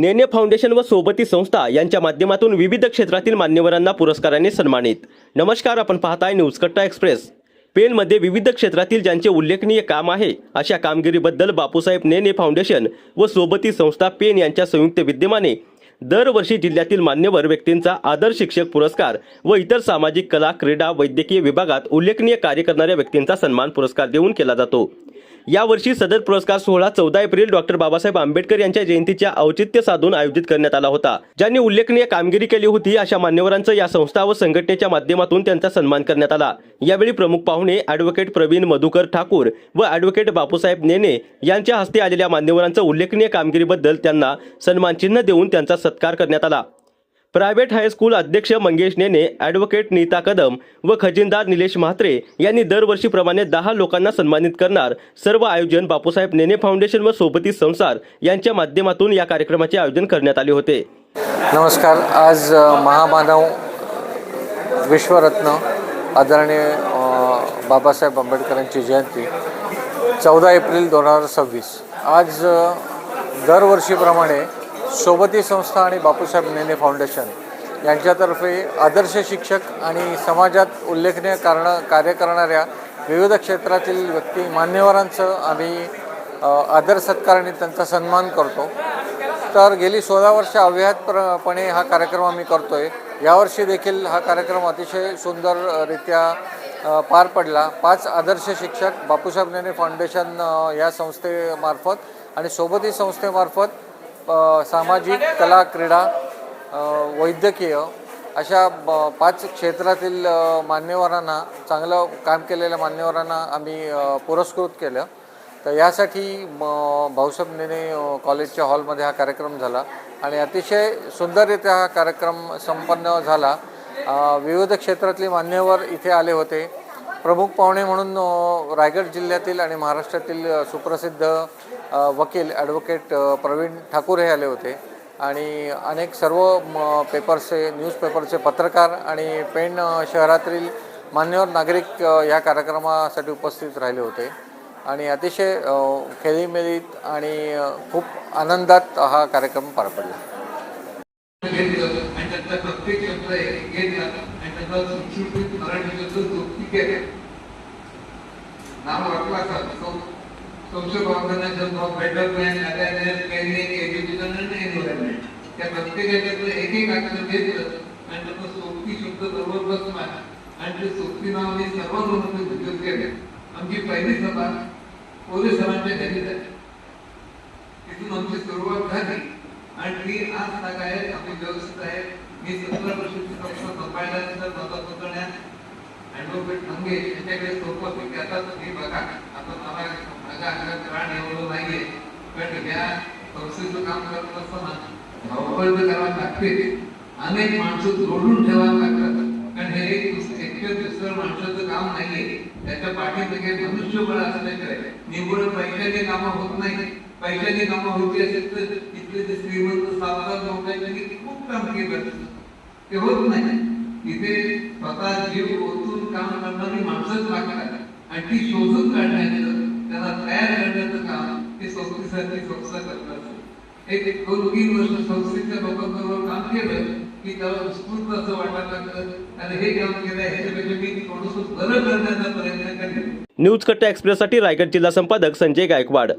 नेने foundation व सोबती संस्था यांच्या माध्यमातून विविध क्षेत्रातील मान्यवरांना पुरस्काराने सन्मानित। नमस्कार, आपण पाहताय न्यूज कट्टा एक्सप्रेस। पेनमध्ये विविध क्षेत्रातील ज्यांचे उल्लेखनीय काम आहे अशा कामगिरीबद्दल बापूसाहेब नेने फाउंडेशन व सोबती संस्था पेन यांच्या संयुक्त विद्यमाने दरवर्षी जिल्ह्यातील मान्यवर व्यक्तींचा आदर शिक्षक पुरस्कार व इतर सामाजिक, कला, क्रीडा, वैद्यकीय विभागात उल्लेखनीय कार्य करणाऱ्या व्यक्तींचा सन्मान पुरस्कार देऊन केला जातो। यावर्षी सदर पुरस्कार सोहळा 14 एप्रिल डॉक्टर बाबासाहेब आंबेडकर यांच्या जयंतीच्या औचित्य साधून आयोजित करण्यात आला होता। ज्यांनी उल्लेखनीय कामगिरी केली होती अशा मान्यवरांचा या संस्था व संघटनेच्या माध्यमातून त्यांचा सन्मान करण्यात आला। यावेळी प्रमुख पाहुणे ॲडव्होकेट प्रवीण मधुकर ठाकूर व ॲडव्होकेट बापूसाहेब नेने यांच्या हस्ते आलेल्या मान्यवरांचा उल्लेखनीय कामगिरीबद्दल त्यांना सन्मान चिन्ह देऊन त्यांचा सत्कार करण्यात आला। प्रायव्हेट हायस्कूल अध्यक्ष मंगेश नेने, ॲडव्होकेट नीता कदम व खजिनदार निलेश म्हात्रे यांनी दरवर्षीप्रमाणे 10 लोकांना सन्मानित करणार सर्व आयोजन बापूसाहेब नेने फाउंडेशन व सोबती संसार यांच्या माध्यमातून या कार्यक्रमाचे आयोजन करण्यात आले होते। नमस्कार। आज महामानव विश्वरत्न आदरणीय बाबासाहेब आंबेडकरांची जयंती 14 एप्रिल 2026। आज दरवर्षीप्रमाणे सोबती संस्था आणि बापूसाहेब नेने फाउंडेशन यांच्यातर्फे आदर्श शिक्षक आणि समाजात उल्लेखनीय कार्य करणाऱ्या विविध क्षेत्रातील व्यक्ती मान्यवरांचं आम्ही आदर सत्काराने त्यांचा सन्मान करतो। तर गेली 16 वर्ष अव्याहतपणे हा कार्यक्रम आम्ही करतोय। यावर्षी देखील हा कार्यक्रम अतिशय सुंदररित्या पार पडला। 5 आदर्श शिक्षक बापूसाहेब नेने फाउंडेशन या संस्थेमार्फत आणि सोबती संस्थेमार्फत सामाजिक, कला, क्रीडा, वैद्यकीय अशा 5 क्षेत्रातील मान्यवरांना, चांगलं काम केलेल्या मान्यवरांना आम्ही पुरस्कृत केलं। तर यासाठी भाऊसाहेब नेने कॉलेजच्या हॉलमध्ये हा कार्यक्रम झाला आणि अतिशय सुंदररित्या हा कार्यक्रम संपन्न झाला। विविध क्षेत्रातले मान्यवर इथे आले होते। प्रमुख पाहुणे म्हणून रायगड जिल्ह्यातील आणि महाराष्ट्रातील सुप्रसिद्ध वकील ॲडव्होकेट प्रवीण ठाकूर हे आले होते आणि अनेक सर्व पेपरचे, न्यूजपेपरचे पत्रकार आणि पेण शहरातील मान्यवर नागरिक या कार्यक्रमासाठी उपस्थित राहिले होते आणि अतिशय खेळीमेळीत आणि खूप आनंदात हा कार्यक्रम पार पडला। social organization for betterment, awareness, training, education and environment. त्या प्रत्येकाच्याकडे एक आकडे घेतलं आणि त्याचा सोबती शब्द बरोबर बसला आणि ते सोबती नाव मी सर्वांमध्ये विचार केले। आमची पहिली सभा पोलीस सभांच्या घरी झाली। तिथून आमची सुरुवात झाली आणि ती आज काय आपली व्यवस्था आहे। मी 17 वर्षाची संस्था सांभाळल्यानंतर माझा पुतण्या ॲडव्होकेट मंगेश यांच्याकडे सोपं की आता तुम्ही बघा, आता मला माझ्या अंगात प्राण एवढं नाहीये, पण या संस्थेचं काम करत असताना धावपळ करावं लागते। अनेक माणसं जोडून ठेवावं लागतात, कारण हे एकटं दुसरं माणसाचं काम नाहीये। त्याच्या पाठीमागे मनुष्यबळ असल्याशिवाय निव्वळ पैशाने कामं होत नाही। पैशाने कामं होती असेल तर इथले जे श्रीमंत सावकार लोक आहेत त्यांनी खूप काम केलं, ते होत नाही। इथे स्वतः जीव ओतून काम करणारी माणसंच लागतात आणि ती शोधून काढण्याचं, त्यांना तयार करण्याचं काम हे संस्थेसाठी संस्था करतात। एक 2-3 वर्ष संस्थेच्या लोकांबरोबर काम केलं की त्याला उत्स्फूर्त असं वाटायला लागतं आणि हे काम केलं ह्याच्यापेक्षा मी थोडंसं बरं करण्याचा प्रयत्न करेन। न्यूज कट्टा एक्सप्रेससाठी रायगड जिल्हा संपादक संजय गायकवाड।